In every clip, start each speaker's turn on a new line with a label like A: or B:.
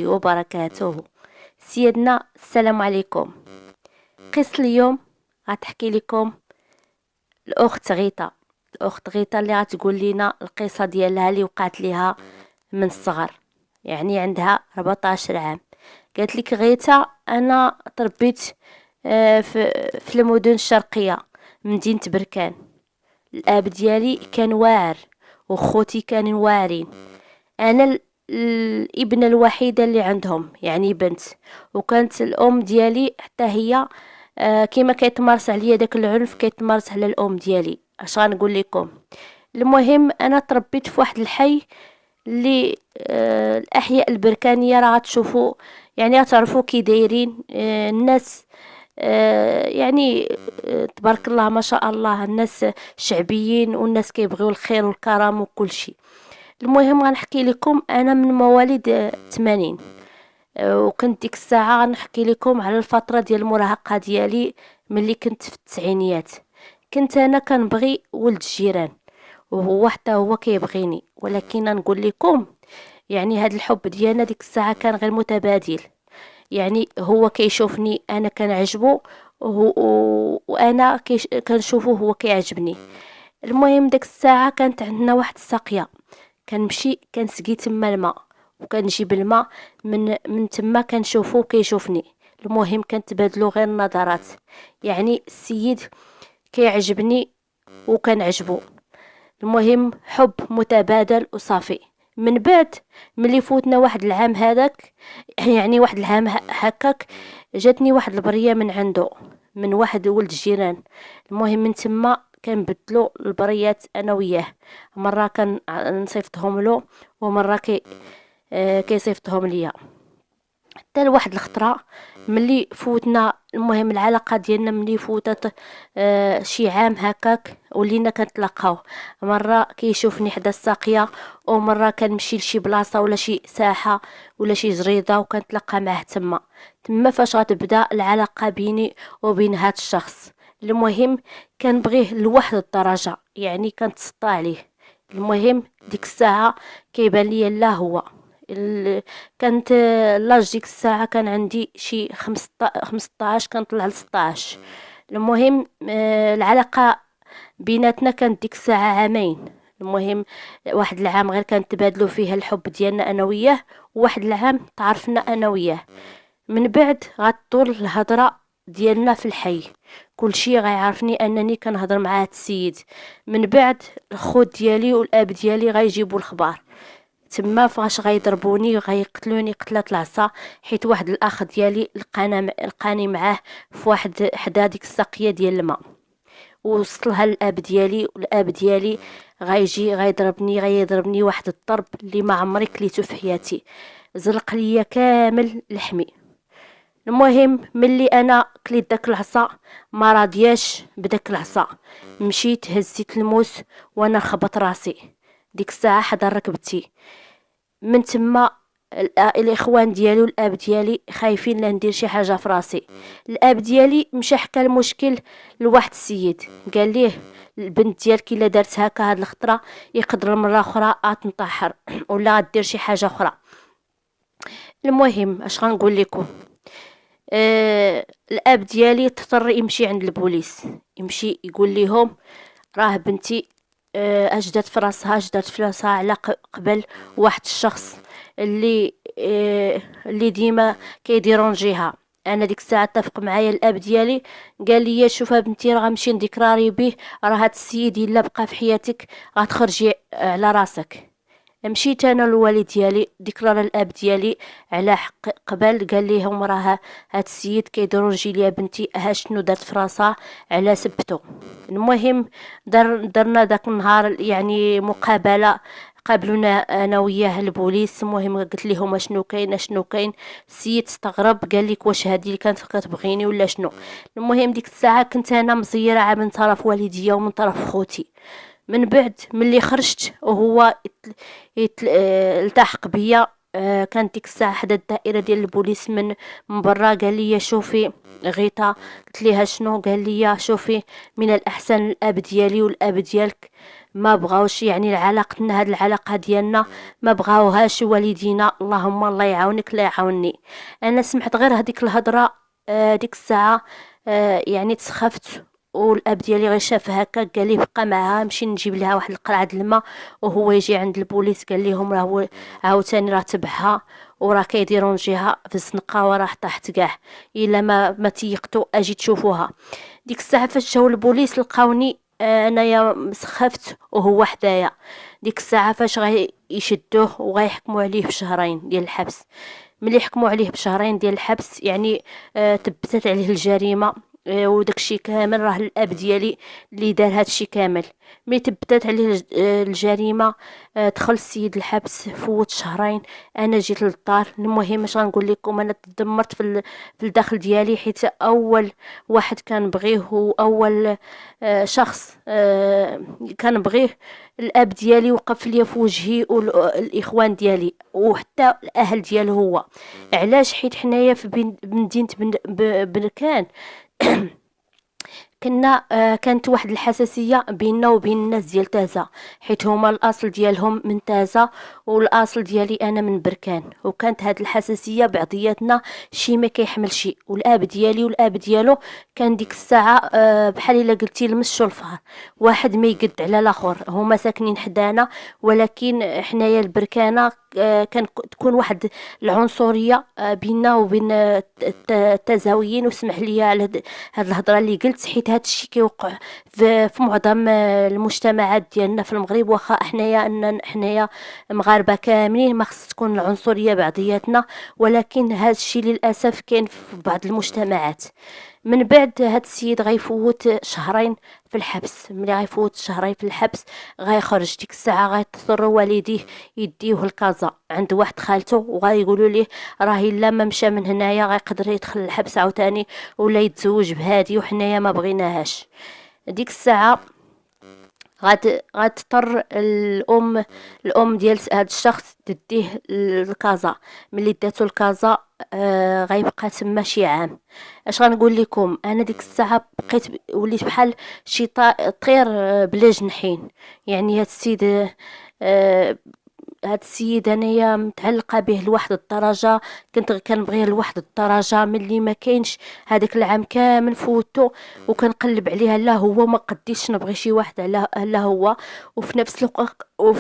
A: وبركاته. سيدنا السلام عليكم. قصة اليوم غتحكي لكم الأخت غيتا اللي غتقول لنا القصة ديالها اللي وقعت ليها من الصغر، يعني عندها 14 عام. قالت لك غيتا أنا تربيت في المدن الشرقية، مدينة بركان. الاب ديالي كان واعر وخوتي كانوا واعرين. انا الابنه الوحيده اللي عندهم، يعني بنت. وكانت الام ديالي حتى هي كيما كيتمارس عليا داك العنف كيتمارس على الام ديالي. اش غنقول لكم؟ المهم انا تربيت في واحد الحي اللي الاحياء البركانيه راه تشوفوا، يعني تعرفوا كي دايرين الناس، يعني تبارك الله ما شاء الله، الناس شعبيين والناس كيبغيو الخير والكرم وكل شيء. المهم غنحكي لكم انا من مواليد 80، وكنت ديك الساعه غنحكي لكم على الفتره ديال المراهقه ديالي ملي كنت في التسعينيات. كنت انا كنبغي ولد الجيران وهو حتى هو كيبغيني، ولكن نقول لكم يعني هاد الحب ديالنا ديك الساعه كان غير متبادل. يعني هو كيشوفني انا كنعجبو وانا كنشوفه هو كيعجبني. المهم ديك الساعه كانت عندنا واحد الساقيه، كنمشي كنسقي تما الماء وكنجيب الماء من تما كنشوفو كيشوفني. المهم كنتبادلوا غير النظرات، يعني السيد كيعجبني وكنعجبو. المهم حب متبادل وصافي. من بعد ملي فوتنا واحد العام هذاك، يعني واحد العام هكاك، جاتني واحد البريه من عنده، من واحد ولد الجيران. المهم من تما كنبدلوا البريات انا وياه، مره كان نصيفطهم له ومره كيصيفطهم ليا. حتى لواحد الخطره ملي فوتنا، المهم العلاقه ديالنا ملي فوتت شي عام هكاك ولينا كنتلاقاو. مره كيشوفني حدا الساقيه، ومره كنمشي لشي بلاصه ولا شي ساحه ولا شي جريده وكنتلاقى معاه تما فاش غتبدا العلاقه بيني وبين هاد الشخص. المهم كنبغيه لواحد الدرجه، يعني كنتسطى عليه. المهم ديك الساعه كيبان لي لا هو كانت لاج ديك الساعه كان عندي شي 15 كنطلع ل 16. المهم العلاقه بيناتنا كانت ديك الساعه عامين. المهم واحد العام غير كنتبادلوا فيه الحب ديالنا انا وياه، وواحد العام تعرفنا انا وياه. من بعد غطول الهضره ديالنا في الحي، كل شيء غيعرفني انني كنهضر مع هاد السيد. من بعد الخوت ديالي والاب ديالي غيجيبوا الخبر تما، فاش غيضربوني غيقتلوني قتله العصا، حيت واحد الاخ ديالي لقاني معاه في واحد حدا ديك الساقيه ديال الماء، ووصلها الاب ديالي. والاب ديالي غيجي غيضربني واحد الضرب اللي ما عمري كليته في حياتي، زلق ليا كامل لحمي. المهم ملي انا كليت داك العصا ما راضياش بداك العصا، مشيت هزيت الموس وانا خبط راسي. ديك الساعه حدا ركبتي. من تما الاخوان ديالي والاب ديالي خايفين لا ندير شي حاجه في راسي. الاب ديالي مشى حكى المشكل لواحد السيد، قال ليه البنت ديالك الا دارت هكا هاد الخطره يقدر مره اخرى تنتحر ولا دير شي حاجه اخرى. المهم اش غنقول لكم، الاب ديالي اضطر يمشي عند البوليس، يمشي يقول لهم راه بنتي اجدت في راسها على قبل واحد الشخص اللي ديما كيديرونجيها. انا ديك الساعه اتفق معايا الاب ديالي، قال لي شوف بنتي راه غنمشي نديكراري به، راه هاد السيد الا بقى في حياتك غتخرجي على راسك. مشيت انا للوالد ديالي ديكرار الاب ديالي على حق قبل، قال ليهم راه هاد السيد كيدرونجي ليا بنتي، شنو دارت في راسها على سبتو. المهم درنا داك النهار يعني مقابله، قابلونا انا وياه البوليس. المهم قلت لهم شنو كاين. السيد استغرب قال لك واش هادي اللي كانت كتبغيني ولا شنو. المهم ديك الساعه كنت انا مزيره من طرف والديا ومن طرف خوتي. من بعد ملي خرجت وهو التحق بيا، كانت ديك الساعه حدا الدائره ديال البوليس من برا، قال لي شوفي غيتا. قلت ليها شنو؟ قال لي شوفي من الاحسن الاب ديالي والاب ديالك ما بغاوش يعني علاقتنا، هاد العلاقه ديالنا ما بغاوهاش والدينا. اللهم الله يعاونك لا يعاوني. انا سمعت غير هذيك الهضره، ديك الساعه يعني تسخفت. والاب ديالي غير شاف هكا قال لي بقى معها، نمشي نجيب لها واحد القرعه الماء. وهو يجي عند البوليس قال لهم راه هو عاوتاني راه تبعها وراه كيديرون جهه في الزنقه وراه طاحت كاع. الا ما تيقتو اجي تشوفوها. ديك الساعه فاش جاو البوليس لقاوني انايا مسخفت وهو حدايا. ديك الساعه فاش غيشدوه وغيحكموا عليه بشهرين ديال الحبس. ملي حكموا عليه بشهرين ديال الحبس يعني تبتت عليه الجريمه. وداكشي كامل راه الاب ديالي اللي دار هادشي كامل. ملي تبتت عليه الجريمه دخل السيد الحبس، فوت شهرين. انا جيت للدار. المهم اش غنقول لكم، انا تدمرت في الداخل ديالي، حيت اول واحد كان بغيه واول شخص كان بغيه الاب ديالي وقف لي في وجهي والاخوان ديالي وحتى الاهل ديالو هو. علاش؟ حيت حنايا في مدينه بركان كانت واحد الحساسيه بيننا وبين الناس ديال تازا، حيت هما الاصل ديالهم من تازا والاصل ديالي انا من بركان. وكانت هاد الحساسيه بعضياتنا شي ما كيحمل شي. والاب ديالي والاب ديالو كان ديك الساعه بحال الا قلتي المش والفهر، واحد ما يقد على الاخر. هما ساكنين حدانا ولكن حنايا البركانه كان تكون واحد العنصريه بيننا وبين التزاويين. وسمح لي على هاد الهضره اللي قلت، حيت هاد الشيء كيوقع في معظم المجتمعات ديالنا في المغرب. واخا حنايا مغاربه كاملين ما خص تكون العنصريه بعضياتنا، ولكن هاد الشيء للاسف كاين في بعض المجتمعات. من بعد هاد السيد غيفوت شهرين في الحبس. ملي غيفوت شهرين في الحبس غيخرج. ديك الساعه غيضطر والديه يديوه لكازا عند واحد خالته، وغيقولوا ليه راه الا ما مشى من هنايا غيقدر يدخل الحبس عاوتاني ولا يتزوج بهادي، وحنايا ما بغيناهاش. ديك الساعه غتضطر الام ديال هذا الشخص تديه لكازا. ملي داتو لكازا غيبقى تما شي عام. اش غنقول لكم، انا ديك الساعه بقيت وليت بحال شي طير بلا جنحين. يعني هاد السيد هاد السيد انايا متعلقه به لواحد الدرجه، كنت كنبغيه لواحد الدرجه ملي ما كاينش. هذاك العام كامل فوتو وكنقلب عليها، لا هو ما قديتش نبغي شي واحد على لا هو. وفي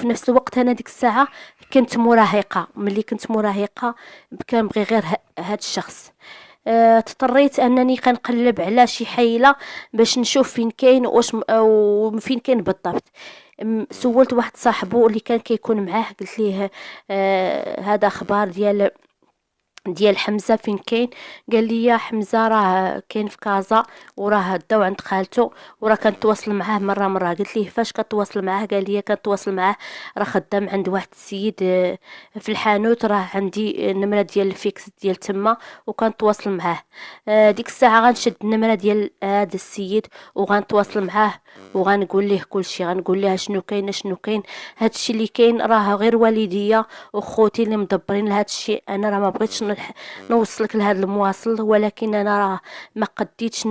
A: نفس الوقت انا ديك الساعه كنت مراهقه. ملي كنت مراهقه كنبغي غير هاد الشخص. اضطريت انني كنقلب على شي حيله باش نشوف فين كاين او فين كاين بالضبط. سولت واحد صاحبو اللي كان كيكون معاه، قلت ليه هذا اخبار ديال حمزه فين كاين؟ قال لي يا حمزه راه كاين في كازا وراه داو عند خالته وراه كنتواصل معاه مره. قلت ليه فاش كتواصل معاه؟ قال لي كنتواصل معاه راه خدام عند واحد السيد في الحانوت، راه عندي النمره ديال الفيكس ديال تما وكنتواصل معاه. ديك الساعه غنشد النمره ديال هذا السيد وغنتواصل معاه وغنقول ليه كلشي. غنقول لها شنو كاين. هادشي اللي كاين راه غير والديا وخوتي اللي مدبرين لهذا الشيء. انا راه ما بغيتش نوصلك لهذا المواصل، ولكن انا راه ما قديتش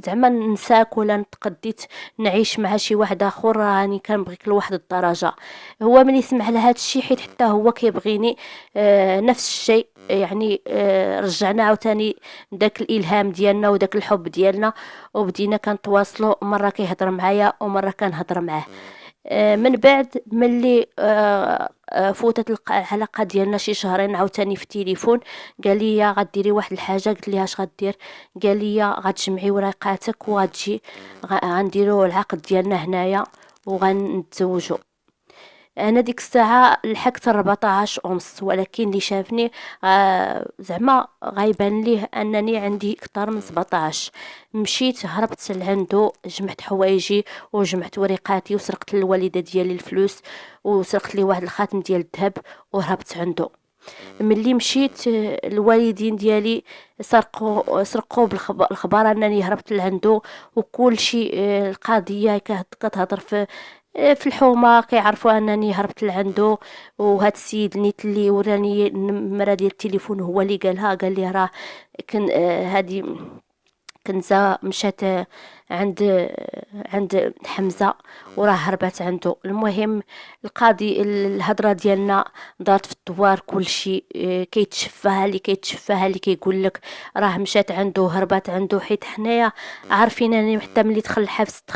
A: زعما نساك ولا تقديت نعيش مع شي واحد اخر. راني كنبغيك لواحد الدرجه. هو من يسمع لهذا الشيء حيت حتى هو كيبغيني نفس الشيء. يعني رجعنا عاوتاني داك الالهام ديالنا وداك الحب ديالنا وبدينا كنتواصلوا. مره كيهضر معايا ومره كنهضر معاه. من بعد ملي فوتت العلاقه ديالنا شي شهرين عاوتاني في التليفون قال لي غديري واحد الحاجه. قلت ليه اش غدير؟ قال لي غتجمعي ورقاتك وغتجي غنديروا العقد ديالنا هنايا وغنتزوجوا. انا ديك الساعه لحقت 14 ونص، ولكن اللي شافني زعما غيبان ليه انني عندي اكثر من 17. مشيت هربت لعندو، جمعت حوايجي وجمعت ورقاتي وسرقت للوالده ديالي الفلوس وسرقت لي واحد الخاتم ديال الذهب وهربت عنده. ملي مشيت الوالدين ديالي سرقوا بالخبر انني هربت لعندو وكل شيء. القضيه كتهضر في الحومه كيعرفوا انني هربت لعندو. وهذا السيد نيت اللي وراني النمره ديال التليفون هو اللي قالها. قال لي راه كن هذه كنزة مشات عند حمزة وراه هربت عنده. المهم القاضي الهضره ديالنا دارت في الدوار كلشي، كيتشفاها اللي كيقول لك راه مشات عنده وهربت عنده، حيت حنايا عارفين انني حتى ملي دخل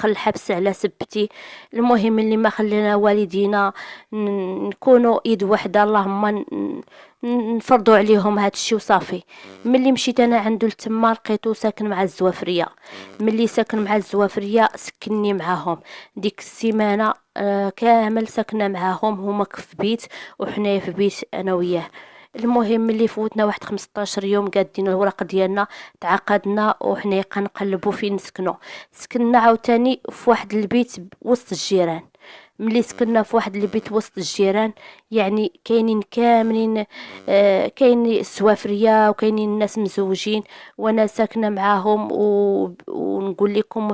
A: الحبس على سبتي. المهم اللي ما خلينا والدينا نكونوا ايد واحده، اللهم نفرضوا عليهم هاد الشيء وصافي. ملي مشيت انا عنده لتما لقيتو ساكن مع الزوافريه. ملي ساكن مع الزوافريه سكنني معاهم ديك السيمانه، كامل ساكنه معاهم، هما في بيت وحنايا في بيت انا وياه. المهم ملي فوتنا واحد 15 يوم قادين الوراق ديالنا، تعاقدنا وحنا كنقلبوا فين نسكنوا. سكننا عاوتاني في واحد البيت وسط الجيران. ملي سكننا في واحد البيت وسط الجيران، يعني كاينين كاملين، كاين السوافريه وكاينين الناس مزوجين وانا ساكنه معاهم، ونقول لكم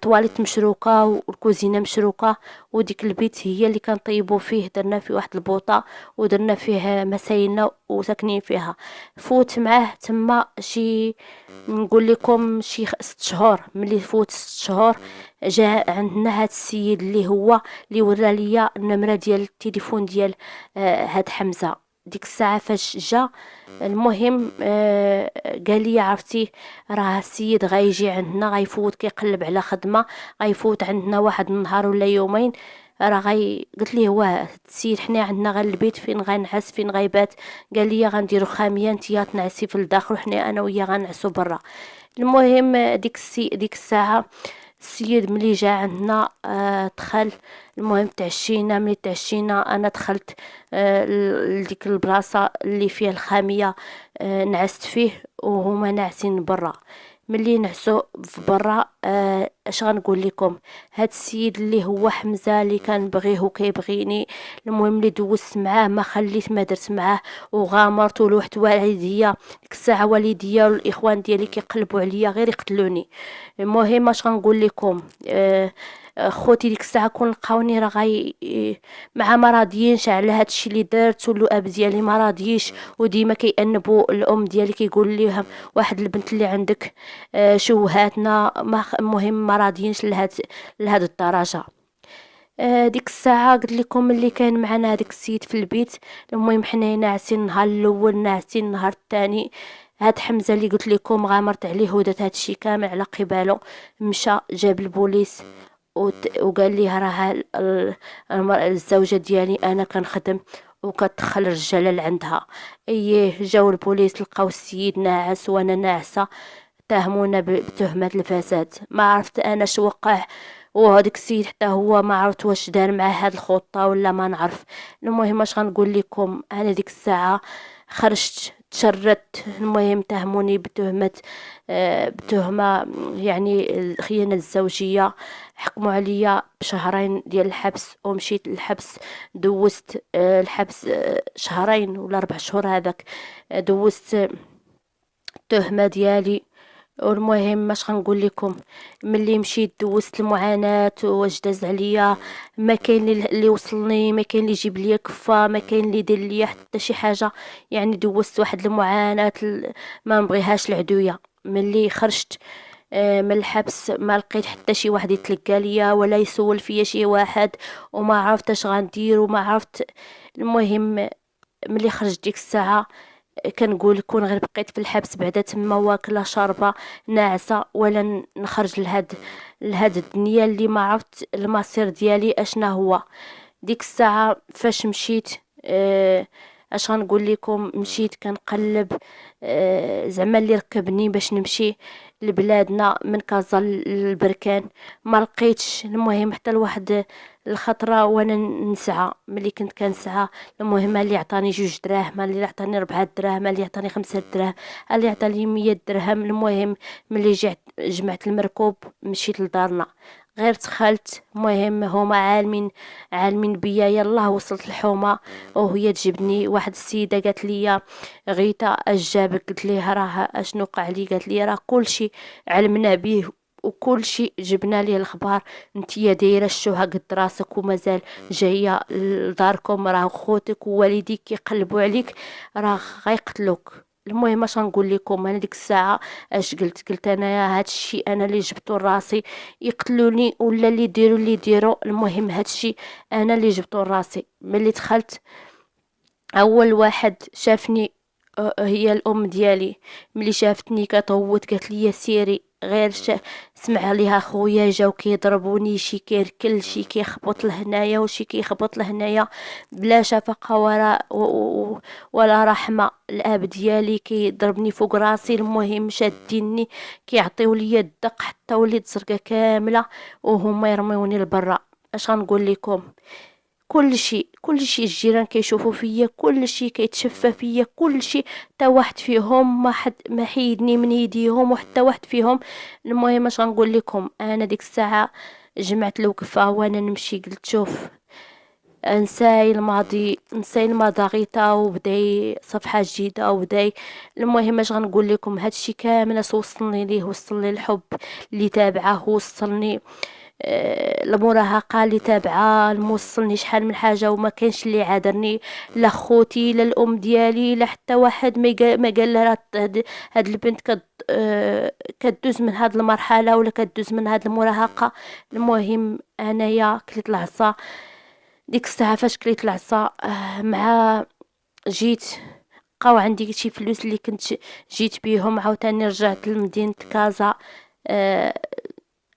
A: طواليت مشروكه والكوزينه مشروكه. وديك البيت هي اللي كنطيبوا فيه، درنا فيه واحد البوطه ودرنا فيه مسايلنا وساكنين فيها. فوت معاه تما شي، نقول لكم شي 6 شهور. ملي فوت 6 شهور جاء عندنا هاد السيد اللي هو اللي ورا ليا النمره ديال التليفون ديال هاد حمزه. ديك الساعه فاش جا، المهم قال لي عرفتي راه السيد غيجي عندنا، غيفوت كيقلب على خدمه، غيفوت عندنا واحد النهار ولا يومين، راه قلت ليه واه السيد حنا عندنا غير البيت فين غنعس فين غيبات. قال لي غنديروا خاميه نتيا تنعسي في الداخل وحنا انا وياه غنعسوا برا. المهم ديك الساعه السيد ملي جا عندنا دخل. المهم تعشينا، ملي تعشينا انا دخلت لديك البلاصه اللي فيها الخاميه، نعست فيه وهما ناعسين برا. ملي نعسو في برا، اش غنقول لكم، هاد السيد اللي هو حمزه اللي كان بغيه وكيبغيني، المهم اللي دوزت معاه ما خليت ما درت معاه، وغامرت ولوحت والديا. ديك الساعه والديا والاخوان ديالي كيقلبوا عليا غير يقتلوني. المهم اش غنقول لكم، خوتي ديك الساعه كون لقاوني راه مع ما راضيينش على هاد الشيء اللي درت، والاب ديالي ما راضيش، وديما كيأنبوا الام ديالي كيقول ليهم واحد البنت اللي عندك شوهاتنا. المهم ما راضيينش لهاد الدرجه. ديك الساعه قلت لكم اللي كان معنا هذاك السيد في البيت. المهم حنا ناعسين النهار الاول، ناعسين النهار الثاني. هاد حمزه اللي قلت لكم غامرت عليه ودات هاد الشيء كامل على قباله، مشى جاب البوليس وقال لي راه الزوجه ديالي انا كنخدم وكتدخل الرجاله لعندها. ايه جاو البوليس لقاو السيد ناعس وانا ناعسه، اتهمونا بتهمه الفساد. ما عرفت انا شو وقع، وهذاك السيد حتى هو ما عرفت واش دار مع هاد الخطه ولا ما نعرف. المهم اش غنقول لكم، انا ديك الساعه خرجت تشردت. المهم تهموني بتهمه يعني خيانه الزوجيه. حكموا عليا ب2 شهر ديال الحبس، ومشيت للحبس. دوزت الحبس 2 ولا 4 شهور هذاك. دوزت التهمه ديالي. والمهم اش غنقول لكم، ملي مشيت دوزت المعاناه واش داز عليا، ما كاين اللي وصلني، ما كاين اللي يجيب لي كفه، ما كاين اللي يدير لي حتى شي حاجه. يعني دوزت واحد المعاناه ما نبغيهاش العدويه. ملي خرجت من الحبس ما لقيت حتى شي واحد يتلقى ليا ولا يسول فيا شي واحد، وما عرفت اش غندير وما عرفت. المهم ملي خرجت ديك الساعه كنقول كون غير بقيت في الحبس بعدا تما واكله شاربه ناعسه، ولا نخرج لهاد الدنيا اللي ما عرفت المصير ديالي اشنا هو. ديك الساعه فاش مشيت، اش غنقول لكم، مشيت كنقلب زعما اللي ركبني باش نمشي لبلادنا من كازا للبركان، ما لقيتش. المهم حتى لواحد الخطره وانا نسعى، ملي كنت كنسعى، المهم اللي عطاني 2 دراهم، اللي عطاني 4 دراهم، اللي عطاني 5 دراهم، اللي عطاني 100 درهم. المهم ملي جمعت المركوب مشيت لدارنا، غير دخلت. المهم هما عالمين بيا. يلا وصلت الحومه وهي تجبني واحد السيده قالت لي غيتا اش جابك؟ قلت ليها راه اشنو وقع لي؟ قالت لي راه كلشي علمنا به وكل شيء جبنا ليه الخبار، نتيا دايره الشوهه قد راسك ومازال جايه لداركم، راه خوتك ووالديك يقلبوا عليك، راه غيقتلوك. المهم اش غنقول لكم، انا ديك الساعه اش قلت انايا هاد الشيء انا اللي جبتو لراسي، يقتلوني ولا اللي يديروا اللي يديروا، المهم هاد الشيء انا اللي جبتو لراسي. ملي دخلت اول واحد شافني هي الام ديالي. ملي شافتني كتغوت قالت لي سيري غير سمع عليها خويا جاو كيضربوني، شي كيركل شي كيخبط لهنايا وشي كيخبط لهنايا بلا شفقه ولا رحمه. الاب ديالي كيضربني فوق راسي، المهم شاديني كيعطيو ليا الدق حتى وليت زرقاء كامله وهما يرميوني لبرا. اش غنقول لكم، كل شيء الجيران كيشوفوا فيا، كل شيء كيتشفى فيا، كل شيء. حتى واحد فيهم ما حيدني من يديهم وحتى واحد فيهم. المهم اش غنقول لكم، انا ديك الساعه جمعت الوقفه وانا نمشي، قلت شوف انساي الماضي، انساي المضاغيطة وبداي صفحة جديدة وبداي. المهم اش غنقول لكم، هادشي كامل اش وصلني ليه، وصلني الحب اللي تابعه، وصلني المراهقة اللي تابعة، موصلني شحال من حاجة وما كانش اللي عادرني، لا خوتي لا الام ديالي لا حتى واحد ما قال لها هاد البنت كدوز من هاد المرحلة ولا كدوز من هاد المراهقة. المهم انايا كليت العصا ديك الساعة. فاش كليت العصا مع جيت بقاو عندي شي فلوس اللي كنت جيت بيهم، عاوتاني رجعت لمدينة كازا.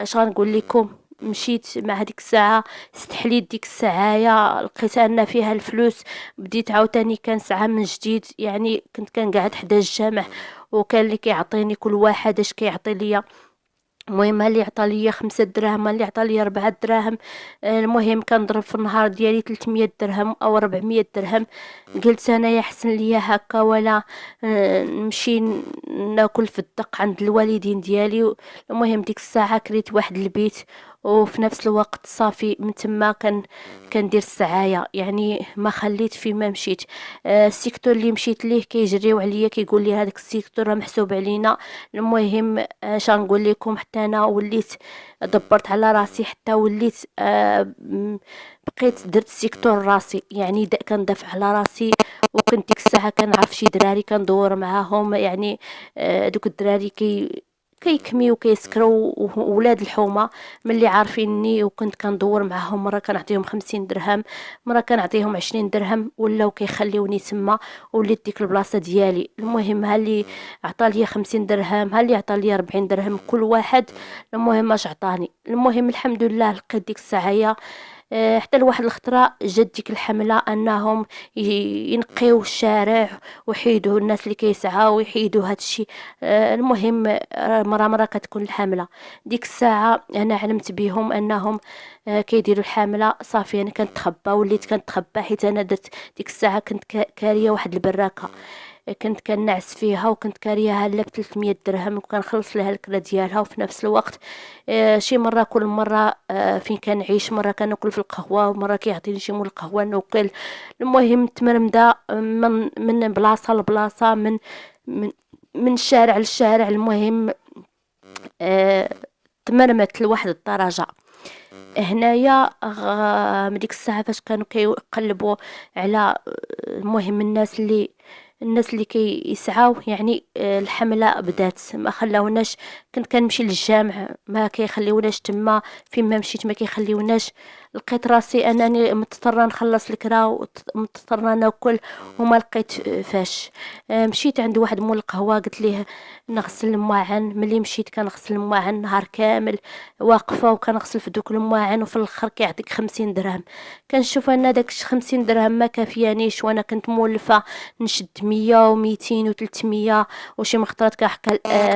A: اش غنقول لكم، مشيت مع هذيك الساعه، استحليت ديك الساعه لقيت ان فيها الفلوس، بديت عاوتاني كنسعى من جديد. يعني كنت كنقعد حدا الجامع وكان اللي كيعطيني كل واحد اش كيعطي ليا. المهم اللي عطى ليا 5 دراهم، اللي عطى ليا 4 دراهم. المهم كنضرب في النهار ديالي 300 درهم او 400 درهم. قلت انا يحسن ليا هكا ولا نمشي ناكل في الدق عند الوالدين ديالي. المهم ديك الساعه كريت واحد البيت، وفي نفس الوقت صافي من تما كندير السعايه، يعني ما خليت فيما مشيت. السيكتور اللي مشيت ليه كيجريو عليا، كيقول لي هذاك السيكتور راه محسوب علينا. المهم اش غنقول لكم، حتى انا وليت دبرت على راسي، حتى وليت بقيت درت سيكتور راسي، يعني كندافع على راسي. وكنت ديك الساعه كنعرف شي دراري كندور معاهم، يعني دوك الدراري كيكميو كيسكروا ولاد الحومه ملي عارفيني. وكنت كندور معاهم، مره كنعطيهم 50 درهم، مره كنعطيهم 20 درهم، ولاو كيخليوني تما وليت ديك البلاصه ديالي. المهم ها اللي عطى لي 50 درهم، ها اللي عطى لي 40 درهم كل واحد. المهم اش عطاني، المهم الحمد لله لقيت ديك الساعه. حتى لواحد الخطره جات ديك الحمله انهم ينقيو الشارع ويحيدوا الناس اللي كيسعاو ويحيدوا هاد الشيء. المهم مرة كتكون الحمله. ديك الساعه انا علمت بهم انهم كيديروا الحمله. صافي انا كنتخبى، وليت كنتخبى حيت انا درت ديك الساعه كنت كاريه واحد البراكه، كنت كنعس فيها وكنت كارياها لا ب 300 درهم وكنخلص لها الكلا ديالها. وفي نفس الوقت شي مره كل مره فين كنعيش، مره كناكل في القهوه ومره كيعطيني شي مول القهوه ناكل. المهم تمرمده من بلاصه لبلاصه، من من شارع لشارع. المهم تمرمت لواحد الدرجه هنايا. من ديك الساعه فاش كانوا كيقلبوا على المهم الناس اللي كيسعاو، يعني الحمله بدات ما خلاوناش. كنت كنمشي للجامع ما كيخليوناش تما، فين ما مشيت ما كيخليوناش. لقيت راسي انني مضطره نخلص الكرا ومضطره ناكل وما لقيت فاش. مشيت عند واحد مول القهوه قلت ليه نغسل المواعن. ملي مشيت كنغسل المواعن نهار كامل واقفه وكنغسل في دوك المواعن، وفي الاخر كيعطيك 50 درهم. كنشوف ان داك 50 درهم ما كافيانيش، وانا كنت مولفه نشد 100 و200 و300. وشي مخطرات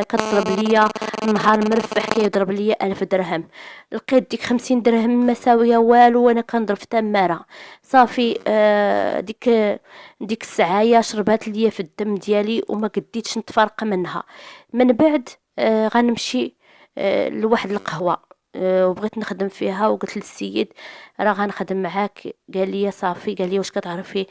A: كتضرب ليا النهار مرفح كيضرب ليا 1000 درهم. لقيت ديك 50 درهم ما ساويه والو وانا كنضرب في تماره. صافي ديك السعايه شربات ليا في الدم ديالي وما قديتش نتفرق منها. من بعد غنمشي لواحد القهوه وبغيت نخدم فيها، وقلت للسيد راه غنخدم معاك. قال لي صافي، قال لي واش كتعرفي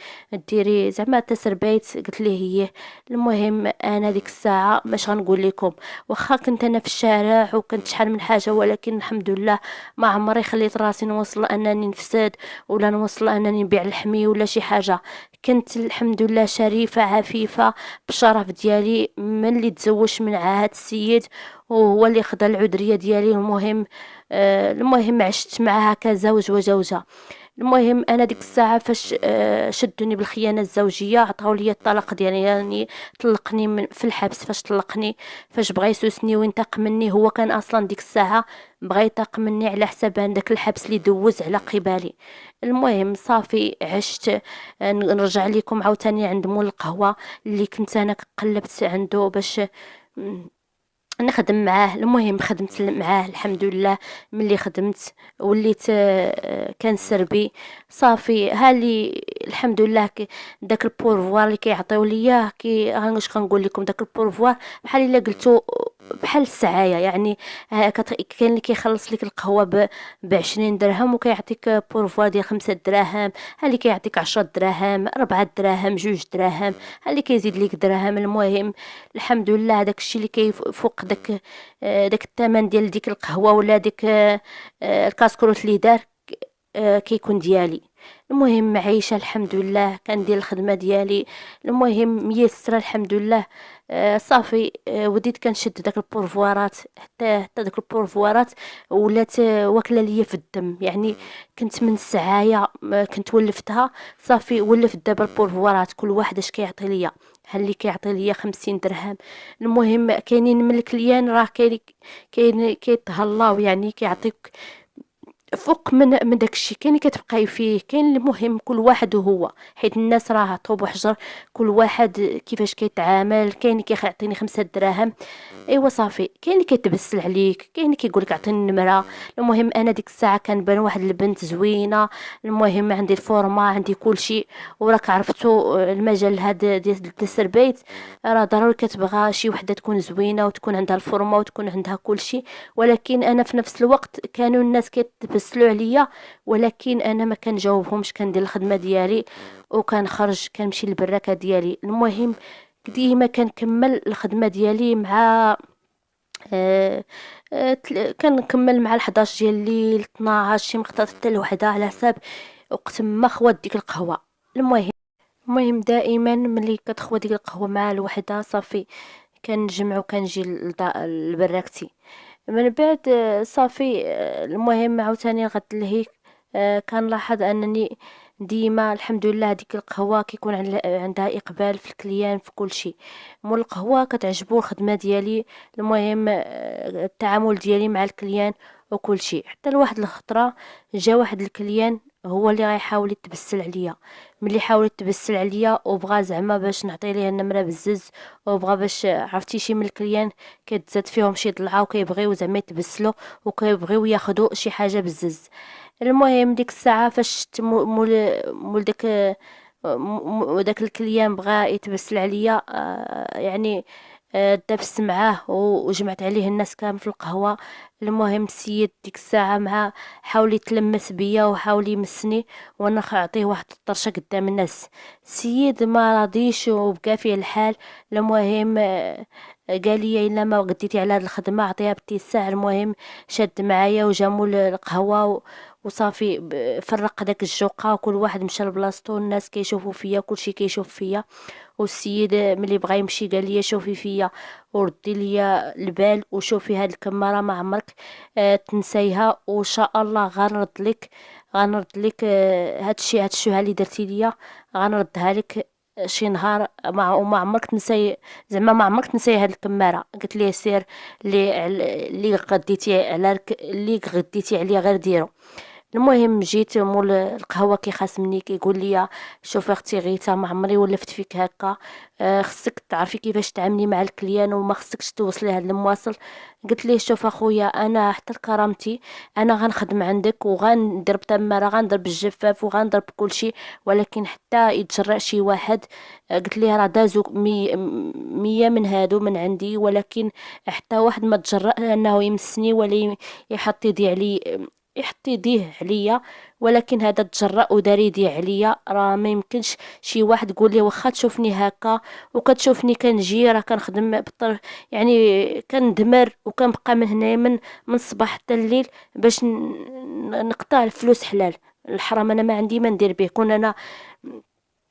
A: ديري زعما تسربيت؟ قلت ليه هي. المهم انا ديك الساعه باش غنقول لكم، واخا كنت انا في الشارع وكنت شحال من حاجه، ولكن الحمد لله ما عمري خليت راسي نوصل انني نفسد ولا نوصل انني نبيع لحمي ولا شي حاجه. كنت الحمد لله شريفة عفيفة بشرف ديالي. من اللي تزوجت من هاد السيد وهو اللي خدا العذرية ديالي. المهم عشت معاه كزوج وزوجة. المهم انا ديك الساعه فاش شدوني بالخيانه الزوجيه، عطاو لي الطلاق ديالي، يعني طلقني في الحبس. فاش طلقني، فاش بغى يسوسني وينتقم مني، هو كان اصلا ديك الساعه بغى ينتقم مني على حساب داك الحبس اللي دوز على قبالي. المهم صافي عشت. نرجع لكم عاوتاني عند مول القهوه اللي كنت انا قلبت عنده باش نخدم معاه. المهم خدمت معاه الحمد لله. ملي خدمت وليت كان سربي. صافي هالي الحمد لله. داك البورفوار اللي كيعطيو ليا كي هانش كنقول لكم، داك البورفوار بحال الا قلتو بحال السعايه يعني. كاين اللي كيخلص لك القهوه ب 20 درهم وكيعطيك بورفوار ديال 5 دراهم، ها اللي كيعطيك 10 دراهم، 4 دراهم، 2 دراهم، ها اللي كيزيد لك درهم. المهم الحمد لله داك الشيء اللي كيفوق داك الثمن ديال ديك القهوه ولا ديك الكاسكروت اللي دار كيكون ديالي. المهم معيشه الحمد لله، كندير الخدمه ديالي. المهم ميسره الحمد لله. صافي وديت كنشد داك البورفوارات حتى داك البورفوارات ولات واكله ليا في الدم يعني. كنت من السعايه كنت ولفتها. صافي ولفت دابا البورفوارات كل واحد اش كيعطي ليا. هل اللي كيعطي ليا 50 درهم. المهم كاينين من الكليان راه كاين كيتهلاو يعني كيعطيك فوق من داكشي. كاين اللي كتبقاي فيه، كاين المهم كل واحد وهو، حيت الناس راه طوب وحجر، كل واحد كيفاش كيتعامل. كاين اللي كيعطيني 5 دراهم، ايوا صافي. كاين اللي كيتبسل عليك، كاين اللي كيقولك عطيني النمره. المهم انا ديك الساعه كنبان واحد البنت زوينه. المهم عندي الفورما، عندي كل شيء. وراك عرفتو المجال هذا ديال التسربيت، راه ضروري كتبغى شي وحده تكون زوينه وتكون عندها الفورما وتكون عندها كل شيء. ولكن انا في نفس الوقت كانوا الناس كيتبسلوا عليا، ولكن انا ما كنجاوبهمش، كندير الخدمه ديالي وكنخرج كنمشي للبراكه ديالي. المهم ديما كنكمل الخدمه ديالي مع كنكمل مع 11 ديال الليل، 12 شي مقطع حتى الوحده على حساب وقت ما خوات ديك القهوه. المهم دائما ملي كتخوى ديك القهوه مع الوحده صافي كنجمع وكنجي لبراكتي. من بعد صافي المهم عاوتاني غد لهيك كنلاحظ انني ديما الحمد لله ديك القهوه كيكون عندها اقبال في الكليان في كل شيء. مول القهوه كتعجبو الخدمه ديالي. المهم التعامل ديالي مع الكليان وكل شيء. حتى لواحد الخطره جا واحد الكليان هو اللي غيحاول يتبسل عليا. ملي حاول يتبسل عليا وبغى زعما باش نعطي ليه النمره بزز، وبغى باش عرفتي شي من الكليان كتزاد فيهم شي ضلعه وكيبغيو زعما يتبسلوا وكيبغيو ياخذوا شي حاجه بزز. المهم ديك الساعه فاش شت مول داك الكليان بغى يتبسل عليا يعني دابست معاه وجمعت عليه الناس كامل في القهوه. المهم السيد ديك الساعه مع حاول يتلمس بيا وحاول يمسني وانا خاعطيه واحد الطرشه قدام الناس. السيد ما راضيش وبقى فيه الحال. المهم قال لي الا ما قديتي على هاد الخدمه عطيها باتساع. المهم شد معايا وجامو القهوه وصافي فرق داك الجوقه وكل واحد مشى لبلاصتو. الناس كيشوفوا فيا، كلشي كيشوف فيا. والسيد ملي بغى يمشي قال لي شوفي فيا وردي لي البال وشوفي هاد الكماره ما عمرك تنسيها، وان شاء الله غنرد لك هاد الشوهه اللي درتي ليا غنردها لك شي نهار. ما عمرك تنسي، زعما ما عمرك تنسي هاد الكماره. قلت ليه سير اللي غديتي عليا غير ديرو. المهم جيت مول القهوه كيخاصمني كيقول لي شوفي اختي غيتا ما عمري ولفت فيك هكا. خصك تعرفي كيفاش تعاملي مع الكليان وما خصكش توصلي هاد المواصل. قلت ليه شوف اخويا انا حتى كرامتي انا غنخدم عندك وغنضرب تماره، غنضرب الجفاف وغنضرب كل شيء، ولكن حتى يتجرأ شي واحد قلت ليه راه دازو مية من هادو من عندي، ولكن حتى واحد ما تجرأ انه يمسني ولا يحط يديه عليا. ولكن هذا تجرأ ودار يديه عليا. راه ما يمكنش شي واحد يقول لي واخا تشوفني هكا وكتشوفني كنجي راه كنخدم يعني كندمر وكنبقى من هنا من الصباح حتى الليل باش نقطع الفلوس حلال. الحرام انا ما عندي ما ندير به. كون انا